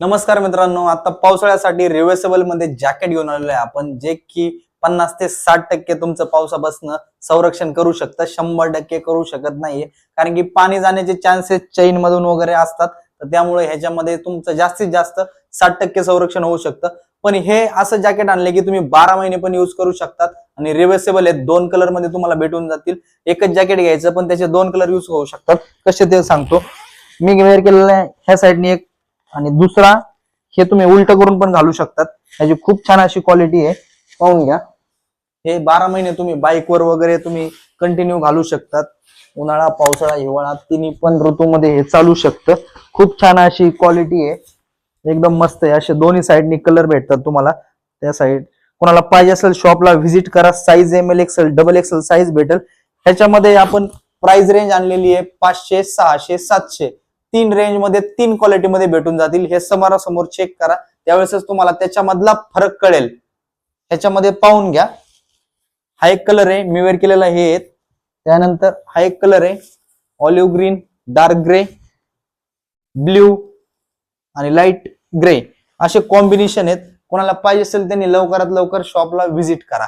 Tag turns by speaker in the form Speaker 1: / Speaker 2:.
Speaker 1: नमस्कार मित्रांनो, आता पावसाळ्यासाठी रिव्हर्सेबल मध्ये जॅकेट घेऊन आलेलो आहे आपण, जे की 50 ते 60% तुमचं पावसापासून संरक्षण करू शकतं. 100% करू शकत नाहीये, कारण की पाणी जाण्याचे चान्सेस चैन मधून वगैरे असतात. तर त्यामुळे ह्याच्यामध्ये तुमचं जास्तीत जास्त 60% संरक्षण होऊ शकतं. पण हे असं जॅकेट आणले की तुम्ही 12 महिने पण यूज करू शकतात आणि रिव्हर्सेबल आहे. 2 कलर मध्ये तुम्हाला भेटून जातील. एकच जॅकेट घ्यायचं पण त्याचे 2 कलर यूज होऊ शकतात. कसे ते सांगतो. मी वेअर केलेलं आहे ह्या साईडने एक, आणि दुसरा हे तुम्ही उलट करून पण घालू शकतात. ह्याची खूप छान अशी क्वालिटी आहे, पाहून घ्या. हे 12 महिने तुम्ही बाईकवर वगैरे तुम्ही कंटिन्यू घालू शकतात. उन्हाळा, पावसाळा, हिवाळा तिन्ही पण ऋतूमध्ये हे चालू शकतं. खूप छान अशी क्वालिटी आहे, एकदम मस्त आहे. असे दोन्ही साईडनी कलर भेटतात तुम्हाला. त्या साईड कोणाला पाहिजे असेल शॉपला व्हिजिट करा. Size ML, XL, XXL size भेटेल. ह्याच्यामध्ये आपण प्राइस रेंज आणलेली आहे 500, 600, 700. 3 रेंज मध्ये 3 क्वालिटी मध्ये भेटून जातील. हे समोरासमोर चेक करा, त्यावेळेसच तुम्हाला त्याच्यामधला फरक कळेल. ह्याच्यामध्ये पाहून घ्या. हा एक कलर आहे, मी वेअर केलेला हे. त्यानंतर हा एक कलर आहे, olive green, dark grey, blue आणि लाईट ग्रे. असे कॉम्बिनेशन आहेत. कोणाला पाहिजे असेल त्यांनी लवकरात लवकर शॉपला व्हिजिट करा.